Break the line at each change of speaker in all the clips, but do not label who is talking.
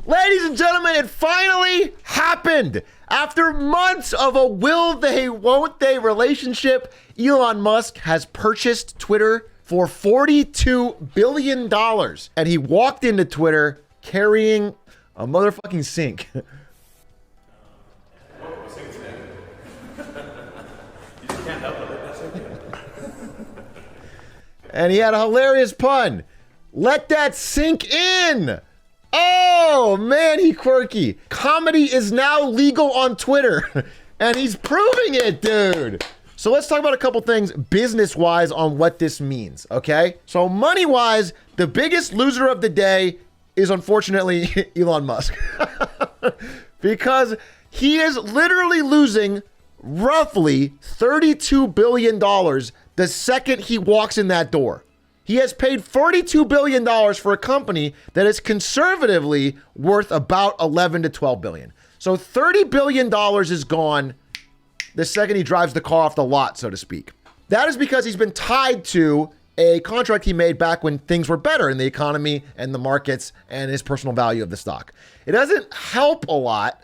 Ladies and gentlemen, it finally happened. After months of a will they, won't they relationship, Elon Musk has purchased Twitter for $42 billion. And he walked into Twitter carrying a motherfucking sink. And he had a hilarious pun. Let that sink in. Oh, man, he quirky. Comedy is now legal on Twitter. And he's proving it, dude. So let's talk about a couple things business-wise on what this means, okay? So money-wise, the biggest loser of the day is unfortunately Elon Musk. Because he is literally losing roughly $32 billion the second he walks in that door. He has paid $42 billion for a company that is conservatively worth about 11 to 12 billion. So $30 billion is gone the second he drives the car off the lot, so to speak. That is because he's been tied to a contract he made back when things were better in the economy and the markets and his personal value of the stock. It doesn't help a lot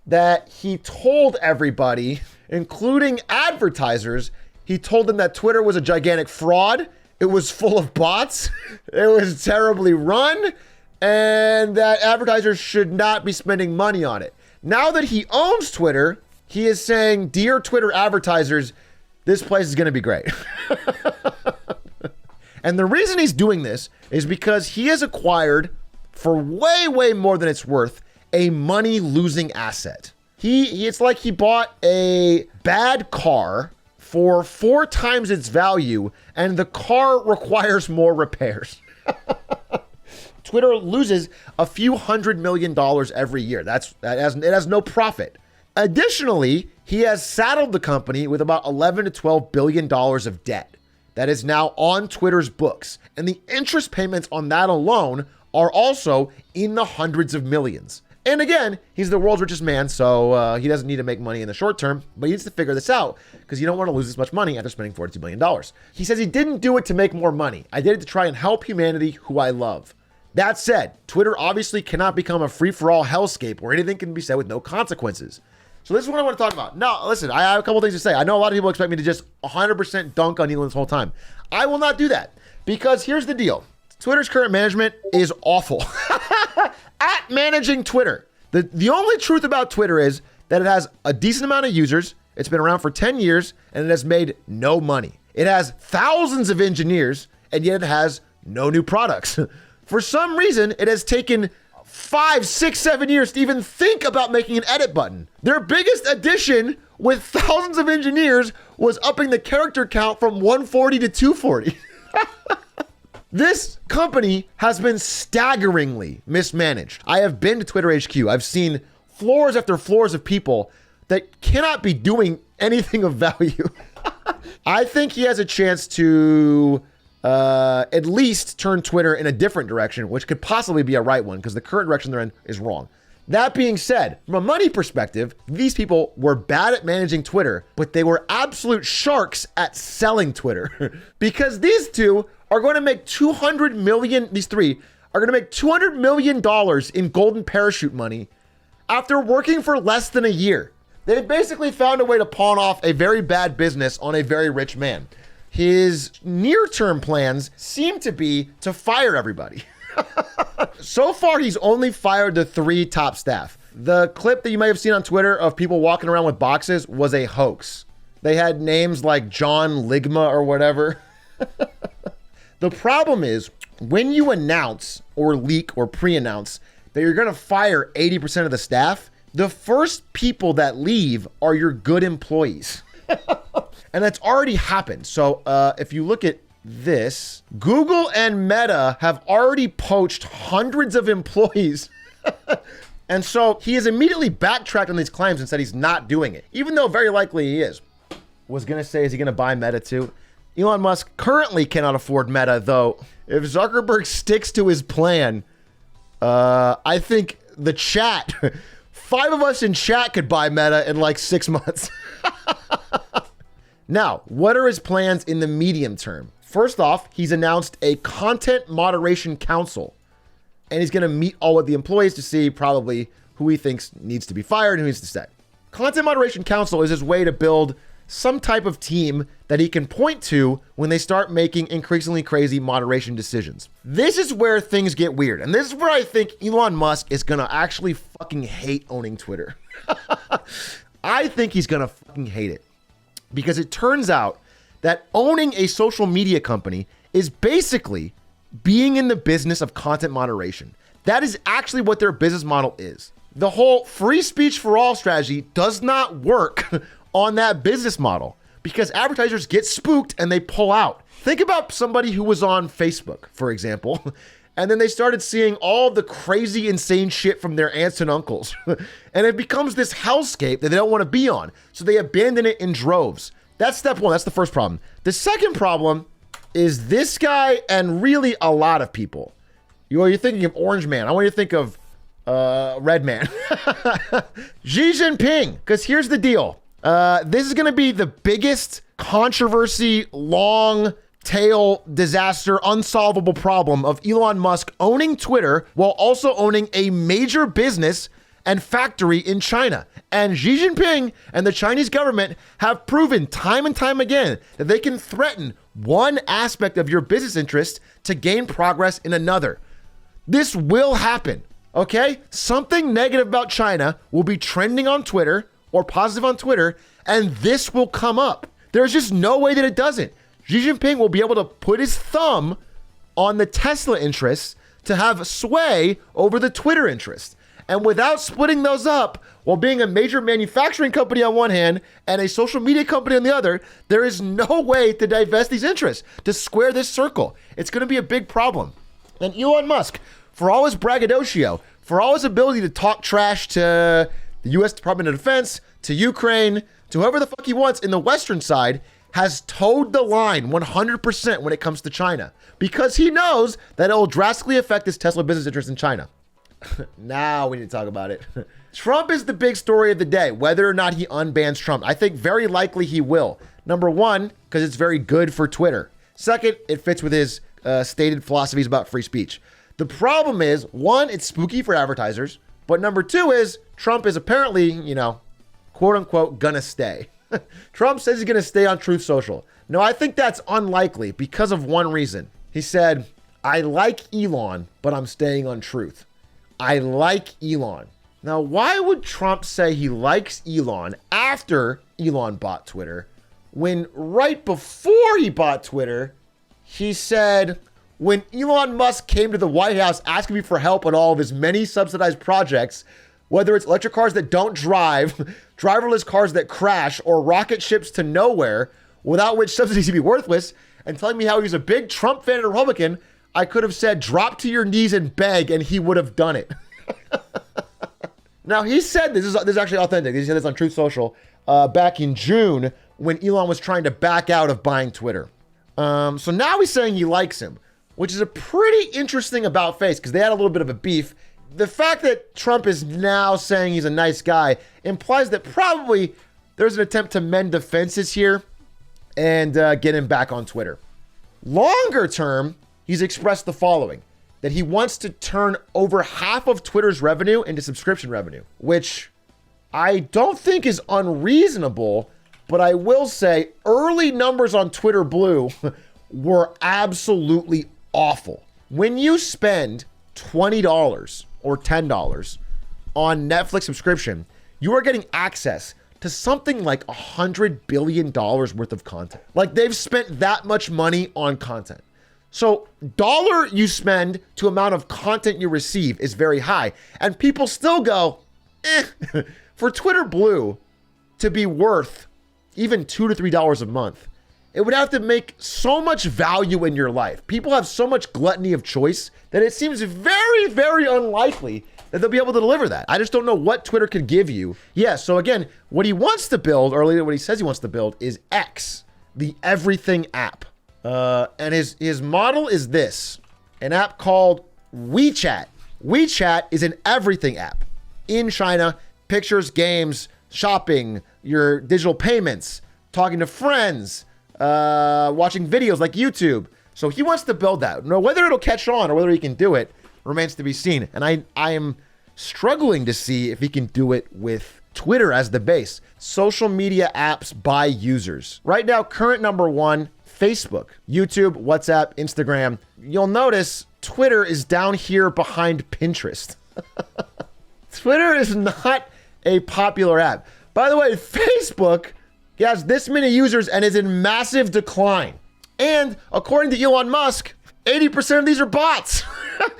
that he told everybody, including advertisers, he told them that Twitter was a gigantic fraud. It was full of bots. It was terribly run, and that advertisers should not be spending money on it. Now that he owns Twitter, he is saying, dear Twitter advertisers, this place is going to be great. And the reason he's doing this is because he has acquired, for way, way more than it's worth, a money-losing asset. It's like he bought a bad car for 4 times its value, and the car requires more repairs. Twitter loses a few $100 million every year. It has no profit. Additionally, he has saddled the company with about 11 to 12 billion dollars of debt that is now on Twitter's books, and the interest payments on that alone are also in the hundreds of millions. And again, he's the world's richest man, so he doesn't need to make money in the short term, but he needs to figure this out because you don't want to lose this much money after spending $42 billion. He says he didn't do it to make more money. I did it to try and help humanity who I love. That said, Twitter obviously cannot become a free-for-all hellscape where anything can be said with no consequences. So this is what I want to talk about. Now, listen, I have a couple things to say. I know a lot of people expect me to just 100% dunk on Elon this whole time. I will not do that because here's the deal. Twitter's current management is awful at managing Twitter. The only truth about Twitter is that it has a decent amount of users. It's been around for 10 years and it has made no money. It has thousands of engineers and yet it has no new products. For some reason, it has taken 5, 6, 7 years to even think about making an edit button. Their biggest addition with thousands of engineers was upping the character count from 140 to 240. This company has been staggeringly mismanaged. I have been to Twitter HQ. I've seen floors after floors of people that cannot be doing anything of value. I think he has a chance to at least turn Twitter in a different direction, which could possibly be a right one because the current direction they're in is wrong. That being said, from a money perspective, these people were bad at managing Twitter, but they were absolute sharks at selling Twitter because these two are going to make $200 million, these three are going to make $200 million in golden parachute money after working for less than a year. They basically found a way to pawn off a very bad business on a very rich man. His near-term plans seem to be to fire everybody. So far, he's only fired the 3 top staff. The clip that you might have seen on Twitter of people walking around with boxes was a hoax. They had names like John Ligma or whatever. The problem is when you announce or leak or pre-announce that you're going to fire 80% of the staff, the first people that leave are your good employees. And that's already happened. So if you look at this, Google and Meta have already poached hundreds of employees. And so he has immediately backtracked on these claims and said he's not doing it, even though very likely he is. Was going to say, is he going to buy Meta too? Elon Musk currently cannot afford Meta, though. If Zuckerberg sticks to his plan, I think the chat, 5 of us in chat could buy Meta in like 6 months. Now, what are his plans in the medium term? First off, he's announced a content moderation council. and he's going to meet all of the employees to see probably who he thinks needs to be fired and who needs to stay. Content Moderation Council is his way to build some type of team that he can point to when they start making increasingly crazy moderation decisions. This is where things get weird. And this is where I think Elon Musk is going to actually fucking hate owning Twitter. I think he's going to fucking hate it, because it turns out that owning a social media company is basically being in the business of content moderation. That is actually what their business model is. The whole free speech for all strategy does not work on that business model, because advertisers get spooked and they pull out. Think about somebody who was on Facebook, for example, and then they started seeing all the crazy, insane shit from their aunts and uncles. And it becomes this hellscape that they don't want to be on. So they abandon it in droves. That's step one. That's the first problem. The second problem is this guy and really a lot of people. You're thinking of Orange Man. I want you to think of Red Man. Xi Jinping. Because here's the deal. This is going to be the biggest controversy, long tail disaster, unsolvable problem of Elon Musk owning Twitter while also owning a major business and factory in China. And Xi Jinping and the Chinese government have proven time and time again that they can threaten one aspect of your business interest to gain progress in another. This will happen, okay? Something negative about China will be trending on Twitter or positive on Twitter, and this will come up. There's just no way that it doesn't. Xi Jinping will be able to put his thumb on the Tesla interests to have sway over the Twitter interest. And without splitting those up, while being a major manufacturing company on one hand and a social media company on the other, there is no way to divest these interests, to square this circle. It's going to be a big problem. And Elon Musk, for all his braggadocio, for all his ability to talk trash to the U.S. Department of Defense, to Ukraine, to whoever the fuck he wants in the Western side, has towed the line 100% when it comes to China, because he knows that it will drastically affect his Tesla business interest in China. Now we need to talk about it. Trump is the big story of the day, whether or not he unbans Trump. I think very likely he will. Number one, because it's very good for Twitter. Second, it fits with his stated philosophies about free speech. The problem is, one, it's spooky for advertisers. But number two is Trump is apparently, quote unquote, gonna stay. Trump says he's gonna stay on Truth Social. No, I think that's unlikely because of one reason. He said, I like Elon, but I'm staying on Truth. I like Elon. Now, why would Trump say he likes Elon after Elon bought Twitter, when right before he bought Twitter, he said, when Elon Musk came to the White House asking me for help on all of his many subsidized projects, whether it's electric cars that don't drive, driverless cars that crash, or rocket ships to nowhere, without which subsidies would be worthless, and telling me how he's a big Trump fan and Republican, I could have said, drop to your knees and beg, and he would have done it. Now, he said, this is actually authentic. He said this on Truth Social back in June when Elon was trying to back out of buying Twitter. So now he's saying he likes him, which is a pretty interesting about face, because they had a little bit of a beef. The fact that Trump is now saying he's a nice guy implies that probably there's an attempt to mend the fences here and get him back on Twitter. Longer term, he's expressed the following, that he wants to turn over half of Twitter's revenue into subscription revenue, which I don't think is unreasonable, but I will say early numbers on Twitter Blue were absolutely awful. When you spend $20 or $10 on Netflix subscription, you are getting access to something like $100 billion worth of content. Like, they've spent that much money on content. So dollar you spend to amount of content you receive is very high. And people still go, for Twitter Blue to be worth even $2 to $3 a month, it would have to make so much value in your life. People have so much gluttony of choice that it seems very, very unlikely that they'll be able to deliver that. I just don't know what Twitter could give you. Yeah, so again, what he wants to build, or what he says he wants to build, is X, the everything app. And his model is this, an app called WeChat. WeChat is an everything app in China. Pictures, games, shopping, your digital payments, talking to friends, watching videos like YouTube. So he wants to build that. Now, whether it'll catch on or whether he can do it remains to be seen. And I am struggling to see if he can do it with Twitter as the base. Social media apps by users. Right now, current number one, Facebook, YouTube, WhatsApp, Instagram. You'll notice Twitter is down here behind Pinterest. Twitter is not a popular app. By the way, Facebook has this many users and is in massive decline. And according to Elon Musk, 80% of these are bots.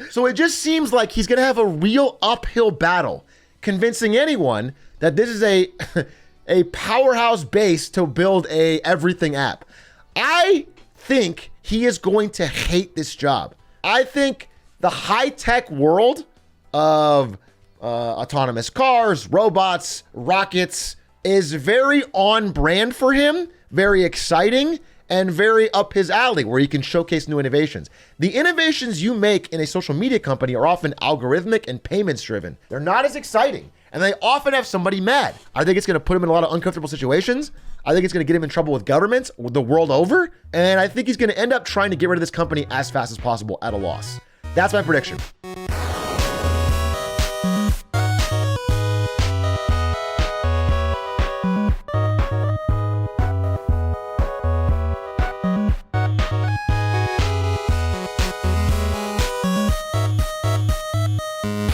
So it just seems like he's gonna have a real uphill battle convincing anyone that this is a powerhouse base to build a everything app. I think he is going to hate this job. I think the high-tech world of autonomous cars, robots, rockets is very on brand for him, very exciting, and very up his alley where he can showcase new innovations. The innovations you make in a social media company are often algorithmic and payments driven. They're not as exciting, and they often have somebody mad. I think it's gonna put him in a lot of uncomfortable situations. I think it's gonna get him in trouble with governments the world over, and I think he's gonna end up trying to get rid of this company as fast as possible at a loss. That's my prediction.